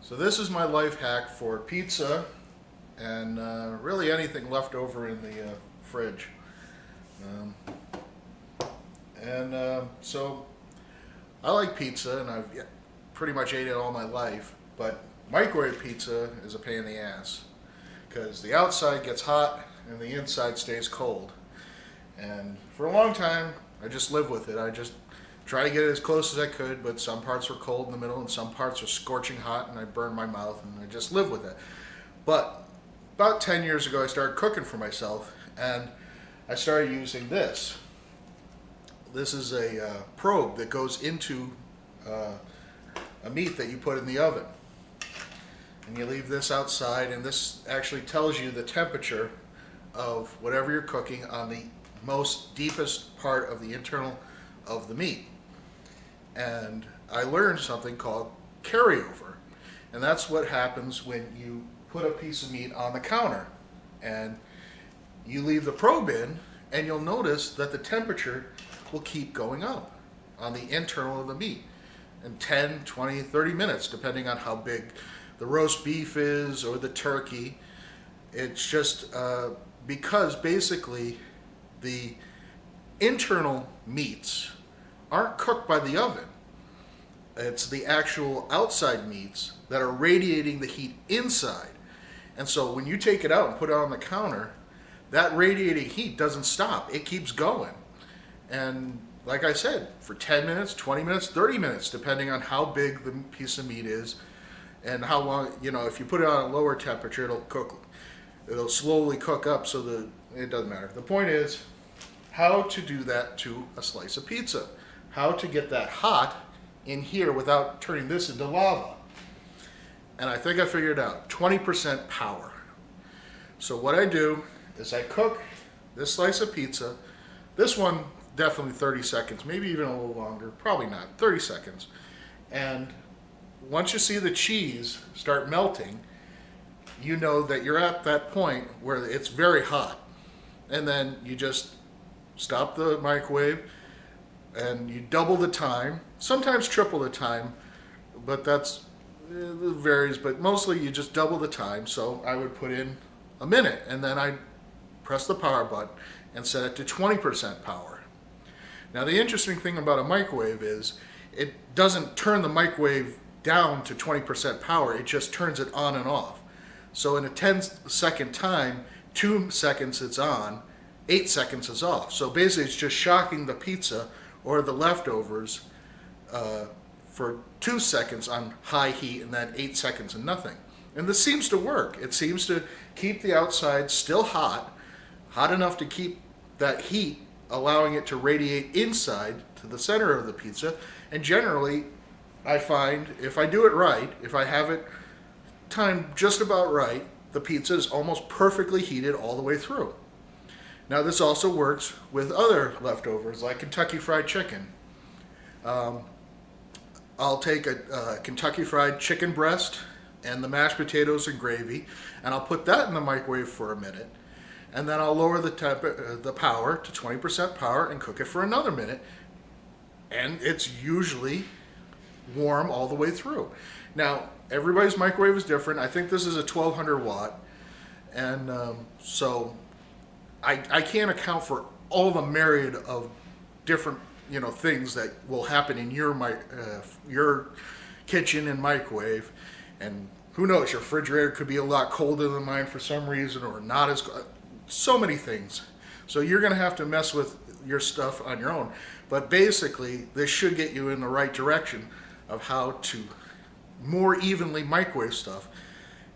So this is my life hack for pizza and really anything left over in the fridge. Um, so I like pizza and I've pretty much ate it all my life, but microwave pizza is a pain in the ass because the outside gets hot and the inside stays cold. And for a long time, I just lived with it. I just try to get it as close as I could, but some parts were cold in the middle and some parts were scorching hot, and I burned my mouth, and I just lived with it. But about 10 years ago, I started cooking for myself, and I started using this. This is a probe that goes into a meat that you put in the oven. And you leave this outside, and this actually tells you the temperature of whatever you're cooking on the most deepest part of the internal of the meat. And I learned something called carryover, and that's what happens when you put a piece of meat on the counter and you leave the probe in, and you'll notice that the temperature will keep going up on the internal of the meat in 10, 20, 30 minutes, depending on how big the roast beef is or the turkey. It's just because basically the internal meats aren't cooked by the oven. It's the actual outside meats that are radiating the heat inside. And so when you take it out and put it on the counter, that radiating heat doesn't stop. It keeps going. And like I said, for 10 minutes, 20 minutes, 30 minutes, depending on how big the piece of meat is and how long, if you put it on a lower temperature, it'll slowly cook up so that it doesn't matter. The point is how to do that to a slice of pizza. How to get that hot in here without turning this into lava. And I think I figured it out. 20% power. So what I do is I cook this slice of pizza. This one, definitely 30 seconds, maybe even a little longer. Probably not, 30 seconds. And once you see the cheese start melting, you know that you're at that point where it's very hot. And then you just stop the microwave and you double the time, sometimes triple the time, but it varies, but mostly you just double the time. So I would put in a minute, and then I press the power button and set it to 20% power. Now the interesting thing about a microwave is it doesn't turn the microwave down to 20% power, it just turns it on and off. So in a 10-second time, 2 seconds it's on, 8 seconds is off. So basically it's just shocking the pizza or the leftovers for 2 seconds on high heat and then 8 seconds and nothing. And this seems to work. It seems to keep the outside still hot enough to keep that heat, allowing it to radiate inside to the center of the pizza. And generally, I find if I do it right, if I have it timed just about right, the pizza is almost perfectly heated all the way through. Now this also works with other leftovers like Kentucky Fried Chicken. I'll take a Kentucky Fried Chicken breast and the mashed potatoes and gravy, and I'll put that in the microwave for a minute, and then I'll lower the power to 20% power and cook it for another minute, and it's usually warm all the way through. Now everybody's microwave is different. I think this is a 1200 watt, and so I can't account for all the myriad of different things that will happen in your kitchen and microwave, and who knows, your refrigerator could be a lot colder than mine for some reason, or not as so many things. So you're going to have to mess with your stuff on your own. But basically, this should get you in the right direction of how to more evenly microwave stuff,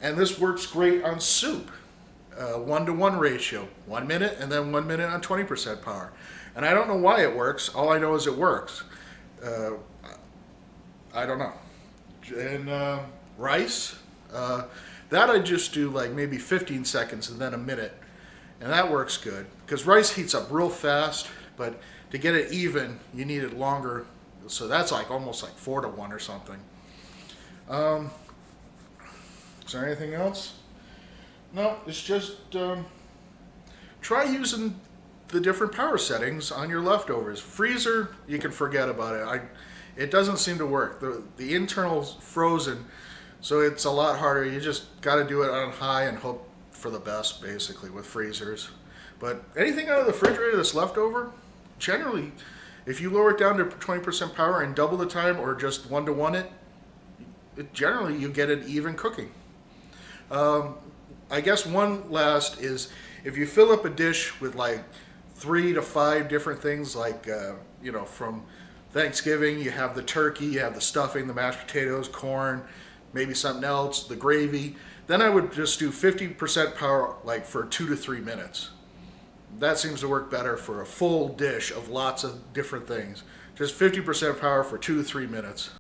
and this works great on soup. 1-to-1 ratio, 1 minute and then 1 minute on 20% power. And I don't know why it works. All I know is it works. I don't know. And rice, that I just do like maybe 15 seconds and then a minute. And that works good because rice heats up real fast, but to get it even, you need it longer. So that's like almost like 4-to-1 or something. Is there anything else? No, it's just try using the different power settings on your leftovers. Freezer, you can forget about it. It doesn't seem to work. The internal frozen So it's a lot harder. You just got to do it on high and hope for the best, basically, with freezers. But anything out of the refrigerator that's left over, generally, if you lower it down to 20% power and double the time or just 1-to-1 it generally you get an even cooking. I guess one last is if you fill up a dish with like 3 to 5 different things, like, from Thanksgiving, you have the turkey, you have the stuffing, the mashed potatoes, corn, maybe something else, the gravy. Then I would just do 50% power, like for 2 to 3 minutes. That seems to work better for a full dish of lots of different things. Just 50% power for 2 to 3 minutes.